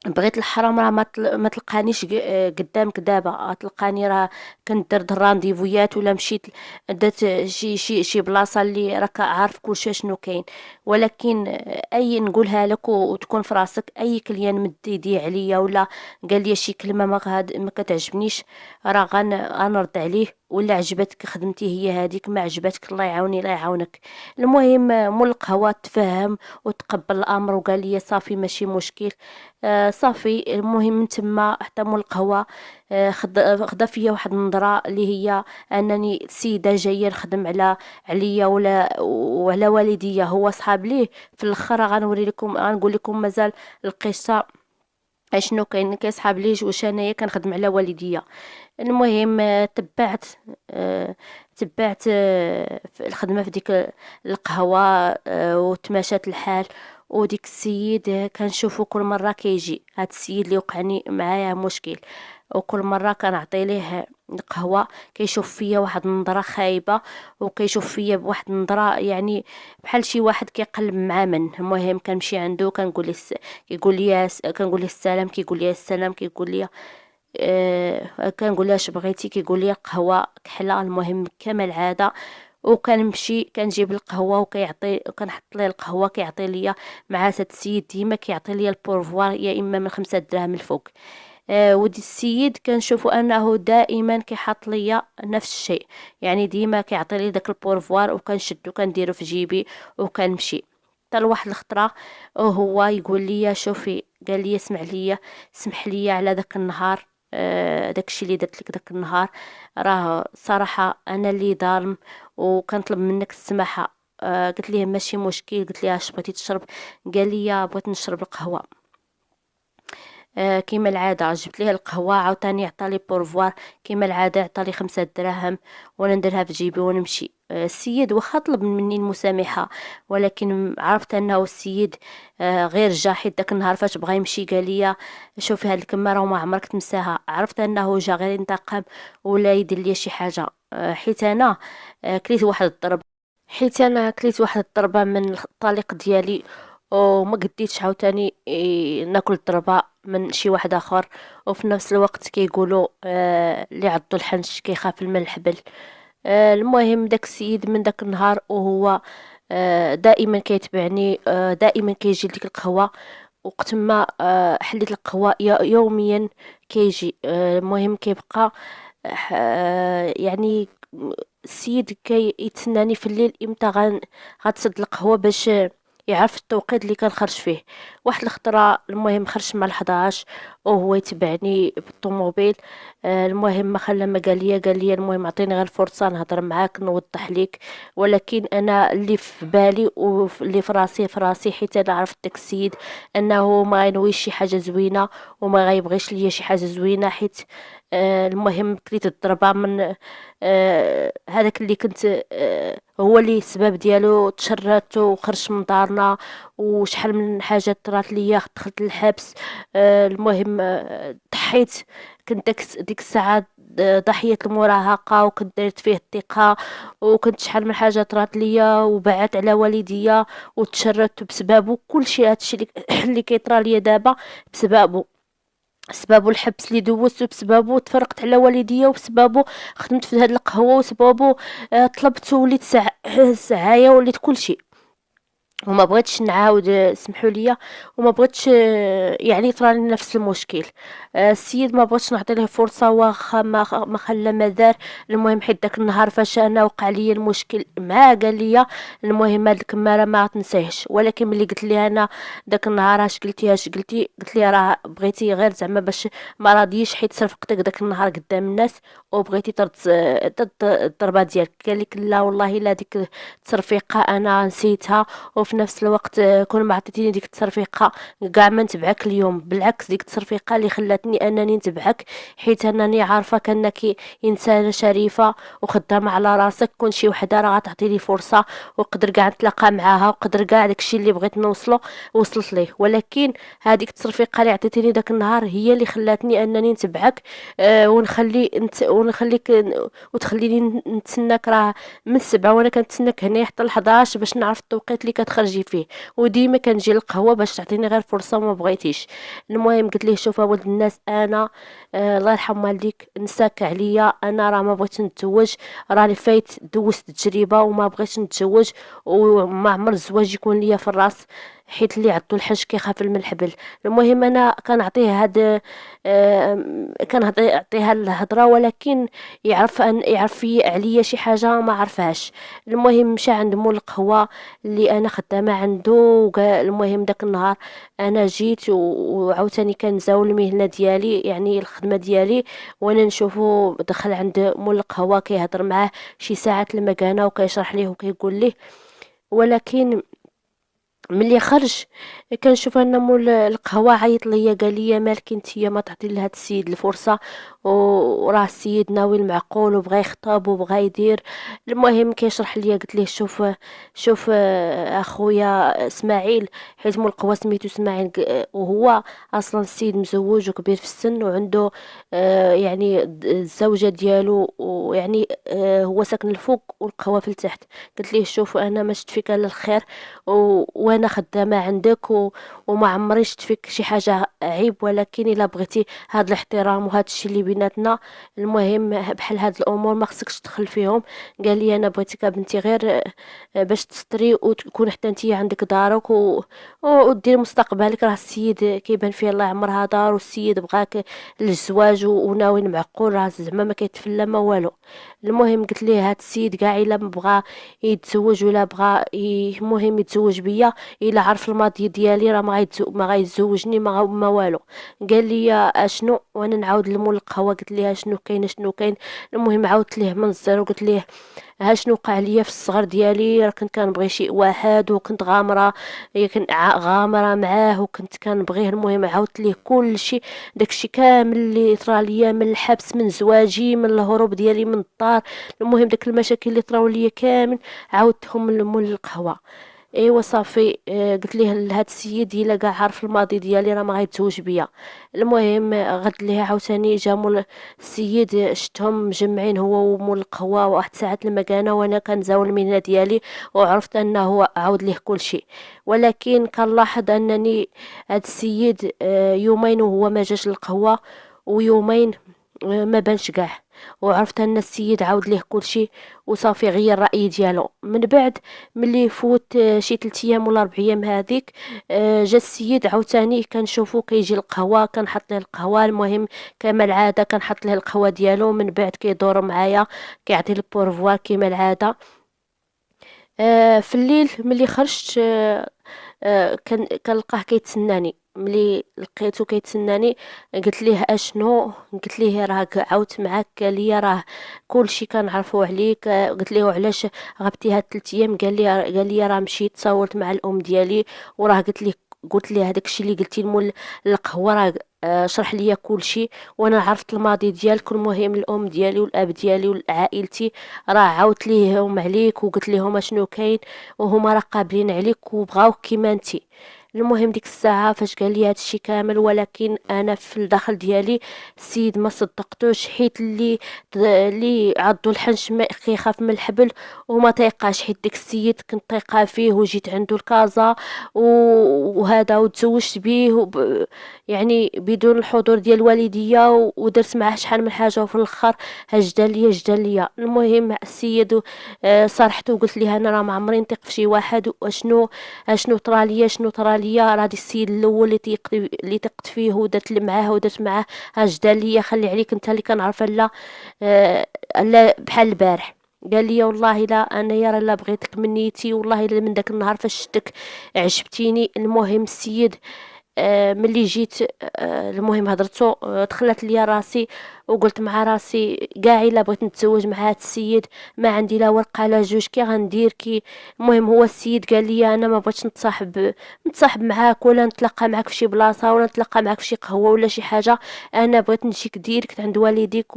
A: بغيت الحرام راه ما تلقانيش قدامك دابا، تلقاني راه كندير الرانديفويات ولا مشيت درت شي بلاصه اللي راك عارف كلشي شنو كاين. ولكن اي نقولها لك وتكون في راسك، اي كليان مد يديه عليا ولا قال لي شي كلمه ما كتعجبنيش، راه غنرد عليه. ولا عجبتك خدمتي هي هذيك، ما عجبتك الله يعاوني الله يعاونك. المهم مول القهوه تفهم وتقبل الامر وقال لي صافي ماشي مشكل. صافي المهم من تما حتى مول القهوه خدا فيا واحد النظره اللي هي انني سيده جايه نخدم عليا وعلى والديا، هو صحاب ليه. في الاخر غنوري لكم غنقول لكم مازال القصه اشنو كاين كيصحاب لي واش انايا كنخدم على والديا. المهم تبعت في الخدمه في ديك القهوه. وتماشات الحال. وديك السيد كنشوفو كل مره كيجي هاد السيد اللي وقعني معايا مشكل، وكل مره كنعطي ليه القهوه كيشوف فيا واحد النظره خايبه، وكيشوف فيا بواحد النظره يعني بحال شي واحد كيقلب مع من. المهم كنمشي عنده كنقول ليه كنقول ليه السلام، كيقول لي السلام، كيقول لي كنقول لها اش بغيتي، كيقول لي القهوه كحله. المهم كما العاده وكنمشي كنجيب القهوه وكنحط ليه القهوه كيعطي ليا. مع هذا السيد ديما كيعطي ليا البورفوار يا اما من 5 دراهم الفوق. ودي السيد كنشوفو انه دائما كيحط ليا نفس الشيء، يعني ديما كيعطي لي داك البورفوار وكنشدو كنديرو في جيبي وكنمشي. حتى لواحد الخطره وهو يقول لي شوفي، قال لي اسمح لي على داك النهار. داكشي اللي درت لك داك النهار راه صراحة انا اللي ظالم وكنطلب منك السماحة. قلت ليه ماشي مشكل، قلت ليه اش بغيتي تشرب؟ قال لي بغيت نشرب القهوة. كيما العادة جبت ليه القهوة، عاوتاني عطالي بورفوار كيما العادة، عطالي 5 دراهم وانا نديرها في جيبي ونمشي. السيد واخا طلب مني المسامحة، ولكن عرفت انه السيد غير جاحد. داك النهار فاش بغا يمشي قال لي شوفي هاد الكمارة وما عمرك تنساها. عرفت انه جا غير ينتقم ولا يدير لي شي حاجة. حيت انا كليت واحد الضرب حيت انا كليت واحد الضربة من الطليق ديالي، وما قديتش عاوتاني ناكل الضربة من شي واحد اخر. وفي نفس الوقت كيقولوا اللي عضو الحنش كيخاف الماء الحبل. المهم داك السيد من داك النهار وهو دائما كيتبعني، دائما كيجي لديك القهوة. وقت ما حليت القهوة يوميا كيجي. المهم كيبقى يعني السيد كي يتسناني في الليل امتى غتسد القهوة باش يعرف التوقيت اللي كنخرج فيه. واحد الخطره المهم خرجت مع ال11 وهو يتبعني بالطوموبيل. المهم ما خلى ما قال لي المهم عطيني غير فرصه نهضر معاك نوضح ليك. ولكن انا اللي في بالي واللي في راسي حيت انا عرفت داك السيد انه ما غينويش شي حاجه زوينه وما غيبغيش ليا شي حاجه زوينه. حيت المهم كليت الضربه من هذاك اللي كنت هو اللي السبب ديالو تشردت وخرجت من دارنا. وشحال من حاجه طرات ليا، دخلت للحبس. المهم ضحيت. كنت ديك الساعه ضحيه المراهقه وكنت درت فيه الثقه، وكنت شحال من حاجه طرات ليا وبعت على والديا وتشردت بسببه. كل شيء هادشي اللي كيطرى ليا دابا بسببه الحبس اللي دوزته، بسببه تفرقت على والديا، وبسببه خدمت في هاد القهوه، وسببه طلبت وليت سعايه وليت كل شيء. وما بغيتش نعاود سمحوا لي، وما بغيتش يعني طرالي نفس المشكل. السيد ما بغيتش نعطي له فرصه واخا ما خلى ما دار. المهم حيت داك النهار فاش انا وقع لي المشكل معاه قال لي المهم هاد الكماره ما تنساهش. ولكن ملي قلت لي انا داك النهار اش قلتي قلت لي راه بغيتي غير زعما باش ما راضيش حيت صرفقتك داك النهار قدام الناس وبغيتي ترد الضربه ديالك. قال لك لا والله لا ديك التصرفيقه انا نسيتها، وفي نفس الوقت كون ما عطيتيني ديك التصرفيقه كاع ما نتبعك اليوم. بالعكس ديك التصرفيقه اللي خلاتني انني نتبعك، حيت انني عارفه كانك انسانه شريفه وخدامه على راسك. كون شي وحده راه غتعطي لي فرصه وقدر كاع نتلاقى معاها وقدر كاع داكشي اللي بغيت نوصله وصلت ليه. ولكن هذيك التصرفيقه اللي عطيتيني داك النهار هي اللي خلاتني انني نتبعك. ونخليك وتخليني نتسناك راه من 7 وانا كنتسناك هنا حتى ل11 باش نعرف التوقيت اللي تخرجي فيه، وديما كنجي للقهوه باش تعطيني غير فرصه وما بغيتيش. المهم قلت ليه شوف ولد الناس، انا الله يرحم والديك نساك عليا، انا راه ما بغيتش نتزوج، راني فايت دوزت تجربه وما بغيتش نتزوج، وما عمر الزواج يكون ليا في الراس، حيت اللي عضو الحج كيخاف من الحبل. المهم انا كنعطيه هاد كنعطيها الهضره، ولكن يعرف عليا شي حاجه ما عرفهاش. المهم مشى عند مول القهوه اللي انا خدامه عنده، المهم داك النهار انا جيت وعاوتاني كنزاول المهنه ديالي، يعني الخدمه ديالي، وانا نشوفو دخل عند مول القهوه كيهضر معاه شي ساعات المكانه وكيشرح ليه وكيقول ليه. ولكن ملي خرج كنشوف ان مول القهوه عيط ليا، قال لي مالك نتيا ما تعطي لهاد السيد الفرصه، وراه السيد ناوي المعقول وبغى يخطب وبغى يدير. المهم كيشرح ليا، قلت ليه شوف اخويا اسماعيل، حيت مول القهوه سميتو اسماعيل، وهو اصلا السيد مزوج وكبير في السن وعنده يعني الزوجه ديالو، ويعني هو ساكن الفوق والقهوه في التحت. قلت ليه شوف انا ما شفت فيك الا الخير، وانا خدامه عندك وما عمري شفت فيك شي حاجه عيب، ولكن الا بغيتي هاد الاحترام وهاد الشيء اللي بيناتنا، المهم بحال هاد الامور ما خصكش تدخل فيهم. قال لي انا بغيتك بنتي غير باش تستري وتكون حتى انت عندك دارك ودير مستقبلك، راه السيد كيبان فيه الله يعمرها دار، والسيد بغاك للزواج وناوي معقول، راه زعما ما كيتفلى ما والو. المهم قلت ليه هاد السيد كاع الا بغى يتزوج ولا بغى المهم يتزوج بيا، الا عرف الماضي ديالي راه ما غيتزوجني ما والو. قال لي اشنو، وانا نعاود لمول القهوه قلت ليه شنو كاين. المهم عاودت ليه من الزيرو، قلت ليه ها شنو وقع ليا في الصغر ديالي، راه كنت كنبغي شي واحد وكنت غامره، كنت غامره معاه وكنت كنبغيه. المهم عاودت ليه كل شيء، داكشي كامل اللي طرا ليا، من الحبس، من زواجي، من الهروب ديالي من الدار. المهم داك المشاكل اللي طراو ليا كامل عاودتهم لمول القهوه. ايوا صافي، قلت ليه لهاد السيد الا كاع عارف الماضي ديالي راه ما غيتزوج بيا. المهم غد ليه عاوتاني جا مول السيد، شتهم مجمعين هو ومول القهوه واحد ساعه المكانه، وانا كنزاول المهنه ديالي، وعرفت انه هو عاود ليه كل شيء. ولكن كنلاحظ انني هاد السيد يومين وهو ما جاش للقهوه، ويومين ما بانش كاع، وعرفت ان السيد عاود ليه كل شيء وصافي غير الراي ديالو. من بعد ملي فوت شي 3 ايام ولا 4 ايام هذيك، جا السيد عاوتاني كنشوفو كيجي القهوه، كنحط ليه القهوه. المهم كما العاده كنحط ليه القهوه ديالو، من بعد كيدور معايا كيعطي البورفوار كما العاده. في الليل ملي خرجت كنلقاه كيتسناني. ملي لقيتو كيتسناني قلت ليه اشنو، قلت ليه راه عاودت معاك، قال لي راه كلشي كنعرفو عليك. قلت ليه علاش غبتي هاد 3 ايام، قال لي راه مشيت تصورت مع الام ديالي، وراه قلت ليه هذاك الشيء اللي قلتي المول القهوه، راه شرح ليا كلشي، وانا عرفت الماضي ديالك. المهم الام ديالي والاب ديالي وعائلتي راه عاودت ليهم عليك وقلت لهم اشنو كاين، وهما راه قابلين عليك وبغاوك كيما انتي. المهم ديك الساعه فاش قال لي هذا الشيء كامل، ولكن انا في الداخل ديالي السيد ما صدقتوش، حيت اللي عضو الحنش ما كيخاف من الحبل وما طيقاش، حيت ديك السيد كنت طيقه فيه وجيت عنده الكازا وهذا وتزوجت به يعني بدون الحضور ديال الوالديه، ودرت معاه شحال من حاجه، وفي الاخر جدا ليا. المهم مع السيد صرحت وقلت ليه انا راه ما عمري نطيق في شي واحد، شنو طرا ليا راه دي السيد الاول اللي طيقت فيه ودرت معاه ها جدا ليا، خلي عليك انت اللي كنعرف لا بحال البارح. قال لي والله لا انا يا لا بغيتك من نيتي، والله الا من داك النهار فاش شفتك عجبتيني. المهم السيد ملي جيت المهم هضرتو دخلت ليا راسي، وقلت مع راسي كاع الا بغيت نتزوج مع هاد السيد ما عندي لا ورقه لا جوج، كي غندير كي. المهم هو السيد قال لي انا ما بغيتش نتصاحب معاك ولا نتلاقى معاك في شي بلاصه ولا نتلاقى معاك في شي قهوه ولا شي حاجه، انا بغيت نجيك ديريكت عند والديك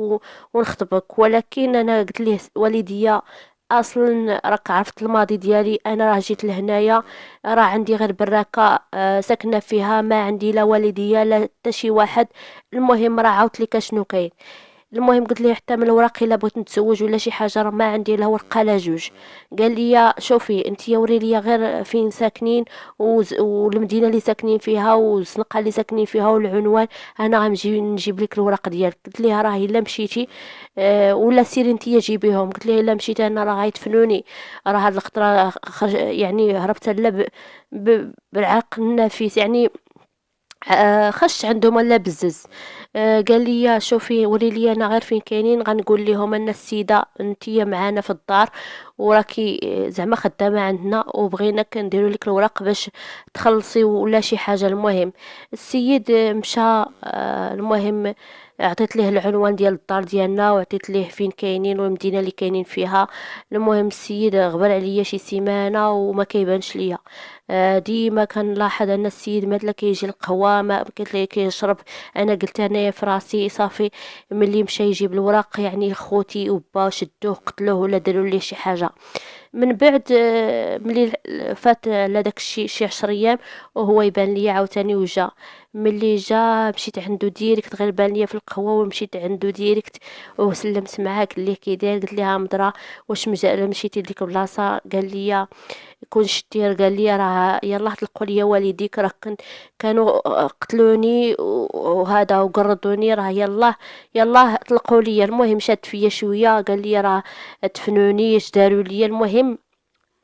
A: ونخطبك. ولكن انا قلت ليه والديا اصلا راك عرفت الماضي ديالي، انا راه جيت لهنايا راه عندي غير براكه ساكنه فيها، ما عندي لا والديا لا حتى شي واحد. المهم راه عاودت لك شنو كاين. المهم قلت ليه حتى من الوراق الا بغيت نتزوج ولا شي حاجه راه ما عندي لا ورقه لا جوج. قال لي شوفي انت وري لي غير فين ساكنين والمدينه اللي ساكنين فيها والزنقه اللي ساكنين فيها والعنوان، انا غنجي نجيب لك الوراق ديالك. قلت ليه راه الا مشيتي ولا سيري انتيا جيبيهم. قلت ليه الا مشيت انا راه غيدفنوني، راه هاد الخطره يعني هربت لا بالعقل النفيس يعني. خش عندهم ولا بزز. قال لي شوفي وري لي انا غير فين كاينين غنقول لهم ان السيده انتي معانا في الدار وراكي زعما خدامه عندنا وبغينا كنديروا لك الوراق باش تخلصي ولا شي حاجه. المهم السيد مشى. المهم عطيت ليه العنوان ديال الدار ديالنا وعطيت ليه فين كاينين والمدينه اللي كاينين فيها. المهم السيد غبر عليا شي سيمانه وما كيبانش ليا. ديما كنلاحظ ان السيد مثلا كيجي القهوه ما كتلاقيه كيشرب. انا قلت انايا في راسي صافي ملي مشى يجيب الوراق يعني خوتي وبا شدوه قتلوه ولا داروا ليه شي حاجه. من بعد ملي فات على داك الشيء شي 10 ايام وهو يبان لي عاوتاني وجا. ملي جا مشيت عنده ديريكت غير بان لي في القهوه ومشيت عنده ديريكت وسلمت معاه. قال لي كي داير؟ قلت لها مدرا واش مشيتي لديك البلاصه؟ قال لي كون شتير. قال لي راه يلاه طلقوا لي والديك راه كانوا قتلوني وهذا وقرضوني راه يلاه طلقوا لي. المهم شاد فيا شويه قال لي راه دفنوني اش داروا لي. المهم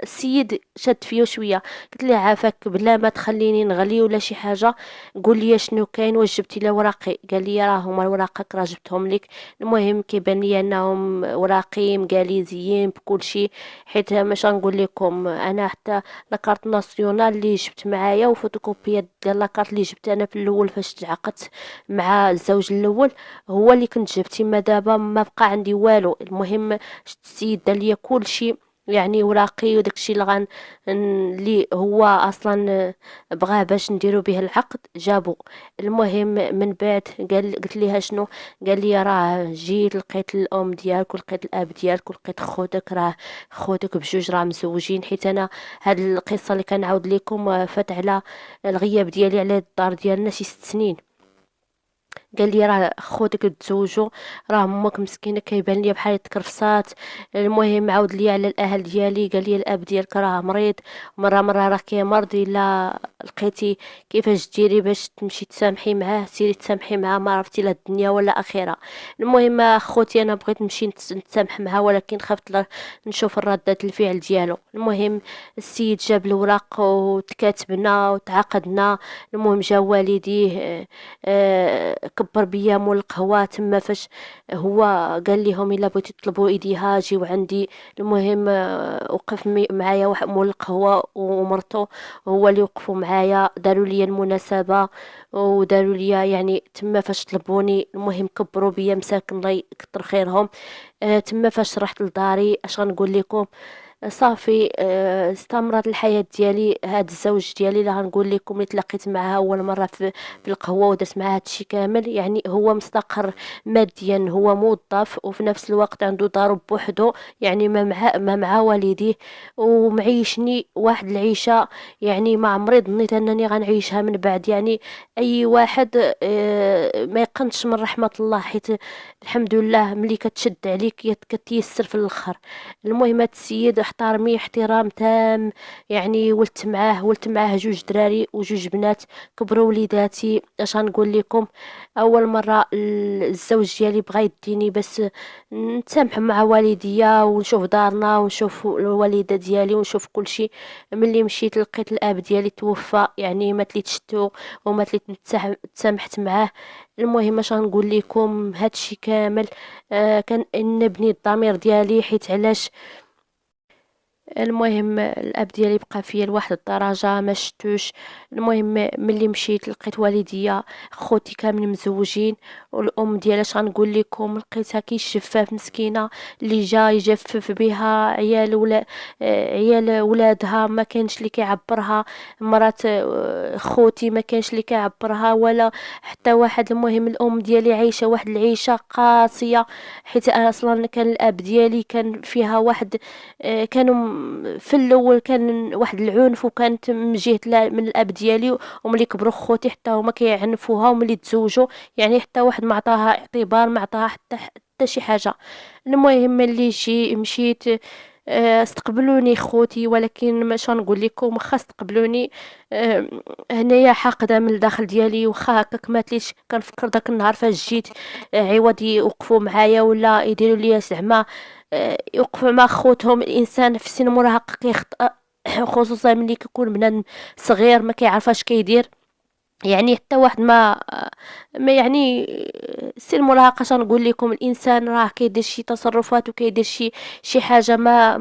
A: السيد شد فيا شويه. قلت له عافاك بلا ما تخليني نغلي ولا شي حاجه قول لي شنو كاين واش جبتي لي وراقي؟ قال لي راه هما وراقك راه جبتهم لك. المهم كيبان لي انهم وراقي مقاليزيين بكل شيء حيت مش غنقول لكم انا حتى لاكارت ناسيونال اللي جبت معايا وفوتوكوبيات ديال لاكارت اللي جبت انا في الاول فاش تعاقدت مع الزوج الاول هو اللي كنت جبت. ما دابا ما بقى عندي والو. المهم السيد دار لي كل شيء يعني وراقي وداكشي اللي هو اصلا بغاه باش نديرو به العقد جابو. المهم من بعد قلت ليها شنو؟ قال لي راه جيت لقيت الام ديالك ولقيت الاب ديالك ولقيت خوتك، راه خوتك بجوج راه مزوجين. حيت انا هاد القصه اللي كنعاود لكم فات على الغياب ديالي على الدار ديالنا شي 6 سنين. قال لي راه خوتك تزوجوا راه امك مسكينه كيبان لي بحال تكرفصات. المهم عاود لي على الاهل ديالي قال لي الاب ديالك راه مريض مره راه كيمرض الا لقيتي كيفاش ديري باش تمشي تسامحي معاه سيري تسامحي معاه ما عرفتي لا الدنيا ولا اخره. المهم خوتي انا بغيت نمشي نتسامح معاه ولكن خفت نشوف الردة الفعل ديالو. المهم السيد جاب الوراق وتكاتبنا وتعاقدنا. المهم جا والديه كبر بيا مول القهوة تما فاش هو قال لهم الا بغيتي تطلبوا ايديها جيو عندي. المهم وقف معايا واحد مول القهوة ومرته هو اللي وقفوا معايا داروا لي المناسبة وداروا لي يعني تما فاش طلبوني. المهم كبروا بيا مساكن الله يكتر خيرهم. تما فاش رحت لداري اش غنقول لكم صافي استمرت الحياة ديالي. هاد الزوج ديالي اللي غنقول لكم اللي تلاقيت معاه اول مرة في القهوة ودرت معاه هادشي كامل يعني هو مستقر ماديا هو موظف وفي نفس الوقت عنده دار بوحدو يعني ما مع والديه ومعيشني واحد العيشة يعني ما عمري ظنيت انني غنعيشها من بعد. يعني اي واحد ما يقنطش من رحمة الله حيت الحمد لله ملي كتشد عليك كتيسر في الاخر. المهم هاد السيد احترمي احترام تام يعني ولت معاه جوج دراري وجوج بنات كبروا وليداتي. اش غنقول لكم اول مره الزوج ديالي بغا يديني بس نتسامح مع والديا ونشوف دارنا ونشوف الوالده ديالي ونشوف كل شيء. ملي مشيت لقيت الاب ديالي توفى يعني ما تليت شتو وما تليت تسامحت معاه. المهم اش غنقول لكم هادشي كامل كان ان بني الضمير ديالي حيت علاش. المهم الاب ديالي بقى فيا لواحد الدرجه ما شتوش. المهم ملي مشيت لقيت والديا خوتي كاملين مزوجين والام ديالها اش غنقول لكم لقيتها كي الشفاف مسكينه اللي جا يجفف بها عيال ولادها ما كانش اللي كيعبرها. مرات خوتي ما كانش اللي كيعبرها ولا حتى واحد. المهم الام ديالي عايشه واحد العيشه قاسيه حيت انا اصلا كان الاب ديالي كان فيها واحد كانوا في الاول كان واحد العنف، وكانت من جهه من الاب ديالي، وملي كبروا خوتي حتى هما كيعنفوها، وملي تزوجوا يعني حتى واحد ما عطاها اعتبار، ما عطاها حتى شي حاجه. المهم ملي مشيت، استقبلوني خوتي، ولكن ما شنو نقول لكم، واخا استقبلوني هنايا حاقده من الداخل ديالي. واخا هكاك ماتليش كنفكر داك النهار فاش جيت، عوض يوقفوا معايا ولا يديروا لي زعما يوقفوا مع خوتهم. الانسان في سن المراهقه كيخطئ خصوصا ملي كيكون بنادم صغير ما كيعرف اش كيدير. يعني حتى واحد ما يعني سن المراهقه شنقول لكم، الانسان راه كيدير شي تصرفات وكيدير شي حاجه ما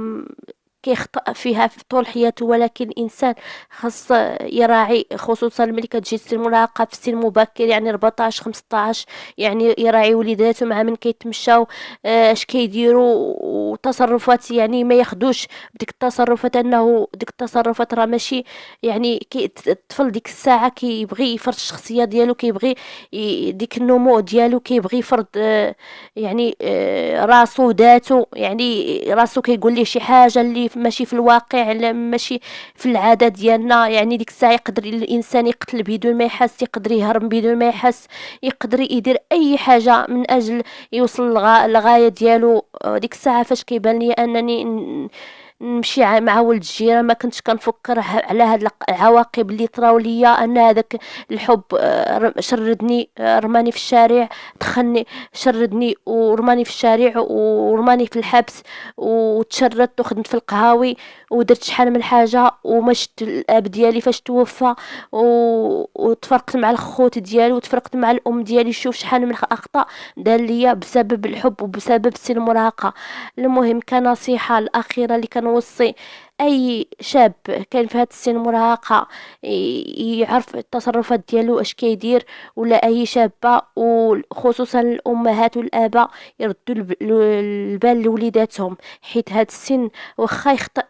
A: كيخطئ فيها في طول حياته، ولكن الانسان خاص يراعي، خصوصا ملي كتجي سن المراهقه في سن مبكر، يعني 14 15، يعني يراعي وليداته مع من كيتمشاو، اش كيديروا، وتصرفات يعني ما ياخدوش بديك التصرفات، انه ديك التصرفات راه ماشي يعني الطفل ديك الساعه كيبغي يفرض الشخصيه ديالو، كيبغي ديك النمو ديالو، كيبغي يفرض يعني راسو ذاته، يعني راسو كيقول ليه شي حاجه اللي ماشي في الواقع، ماشي في العاده ديالنا. يعني ديك الساعه يقدر الانسان يقتل بدون ما يحس، يقدر يهرب بدون ما يحس، يقدر يدير اي حاجه من اجل يوصل للغايه ديالو. ديك الساعه فاش كيبان لي انني نمشي مع ولد الجيران، ما كنتش كنفكر على هاد العواقب اللي طراو ليا، ان هذاك الحب شردني، رماني في الشارع، دخلني شردني ورماني في الشارع ورماني في الحبس، وتشردت وخدمت في القهاوي، ودرت شحال من حاجه، وما شفت الاب ديالي فاش توفى، وتفرقت مع الخوت ديالي، وتفرقت مع الام ديالي. شوف شحال من الاخطاء دار ليا بسبب الحب وبسبب سن المراهقه. المهم كنصيحه الاخيره اللي كنوصي اي شاب كان في هذا السن المراهقه يعرف التصرفات ديالو اش كيدير، ولا اي شابه، وخصوصا الامهات والاباء يردوا البال لوليداتهم، حيت هذا السن واخا يخطئ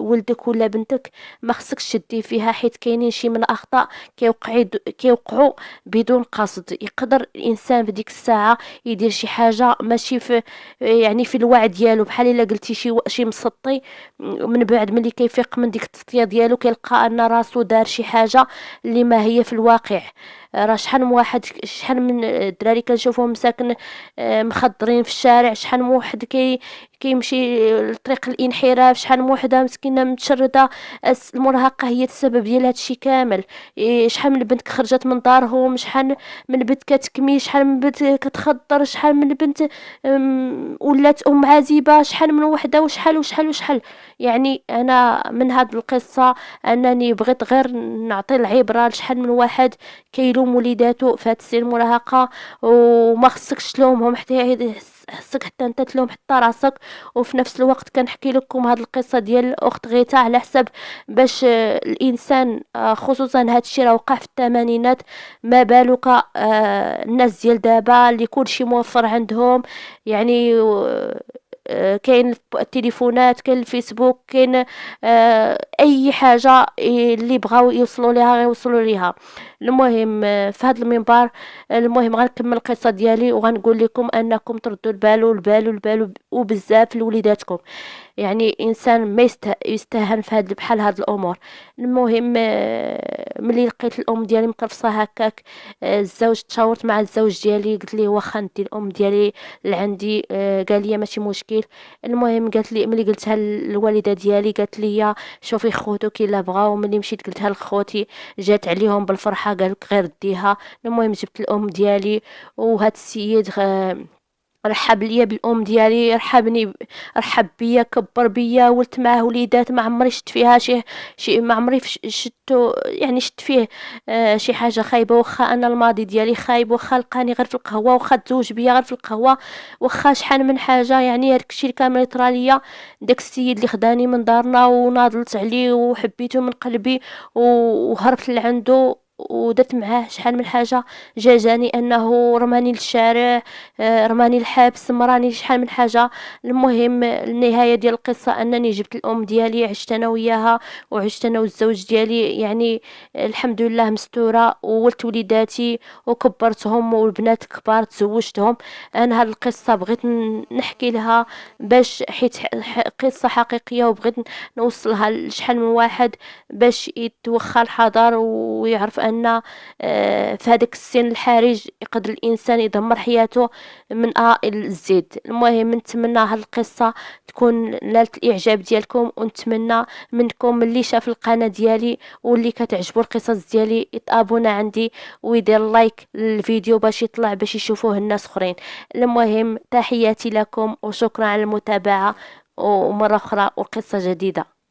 A: ولدك ولا بنتك ما خصكش تدي فيها، حيت كاينين شي من الاخطاء كيوقعوا بدون قصد. يقدر الانسان في ديك الساعه يدير شي حاجه ماشي في يعني في الوعي ديالو، بحال الا قلتي شي مسطي، من بعد ملي كيفيق من ديك التسطيه ديالو كيلقى ان راسو دار شي حاجه اللي ما هي في الواقع. راه شحال من الدراري كنشوفوهم مساكن مخضرين في الشارع، شحال من واحد كيمشي لطريق الانحراف، شحال من وحده مسكينه متشرده. المراهقه هي السبب ديال هادشي كامل. شحال من بنت خرجت من دارهم، شحال من بنت كتكمي، شحال من بنت كتخضر، شحال من بنت ولات ام عازبه، شحال من وحده، وشحال وشحال وشحال. يعني انا من هاد القصه انني بغيت غير نعطي العبره لشحال من واحد كيلوم وليداتو في هاد السن المراهقه، وما خصكش تلومهم، حتى خصك حتى انت تلوم حتى راسك. وفي نفس الوقت كنحكي لكم هاد القصه ديال اخت غيتا على حسب باش الانسان خصوصا هاد الشيء راه وقع في الثمانينات، ما بالك الناس ديال دابا اللي كلشي موفر عندهم. يعني كاين التليفونات، كاين الفيسبوك، كاين اي حاجه اللي بغاو يوصلوا ليها غيوصلوا ليها. المهم في هذا المنبر، المهم غنكمل القصه ديالي، وغنقول لكم انكم تردوا البال وبزاف لوليداتكم. يعني انسان ما يستهان في هاد بحال هاد الامور. المهم ملي لقيت الام ديالي مكرفصه هكاك، الزوج تشاورت مع الزوج ديالي، قلت ليه واخا ندي الام ديالي لعندي، قال لي ماشي مشكل. المهم قالت لي ملي قلتها الوالده ديالي قالت لي شوفي خوتو كي لا بغاو. ملي مشيت قلتها لخوتي جات عليهم بالفرحه، قالك غير ديها. المهم جبت الام ديالي، وهاد السيد رحب ليا بالام ديالي، رحب بيا، كبر بيا، ولت معاه وليدات ما عمري شفت فيها شي ما عمري شفتو، يعني شفت فيه شي حاجه خايبه. واخا انا الماضي ديالي خايب، واخا لقاني غير في القهوه، واخا تزوج بيا غير في القهوه، واخا شحال من حاجه، يعني هاداك الشيء كامل طرا ليا. داك السيد اللي خداني من دارنا وناضلت عليه وحبيته من قلبي وهربت لعندو، ودرت معاه شحال من حاجه، جاجاني انه رماني للشارع، رماني الحبس، مراني شحال من حاجه. المهم النهايه ديال القصه انني جبت الام ديالي، عشت انا وياها وعشت انا والزوج ديالي، يعني الحمد لله مستوره، وولدت وليداتي وكبرتهم، والبنات كبار تزوجتهم. انا هاد القصه بغيت نحكي لها باش حيت قصه حقيقيه، وبغيت نوصلها لشحال من واحد باش يتوخى الحذر ويعرف ان في هذاك السن الحرج يقدر الانسان يدمر حياته من A إلى Z. المهم نتمنى هاد القصه تكون نالت الاعجاب ديالكم، ونتمنى منكم اللي شاف القناه ديالي واللي كتعجبو القصص ديالي يتابونا عندي ويدير لايك للفيديو باش يطلع باش يشوفوه الناس اخرين. المهم تحياتي لكم وشكرا على المتابعه، ومره اخرى وقصه جديده.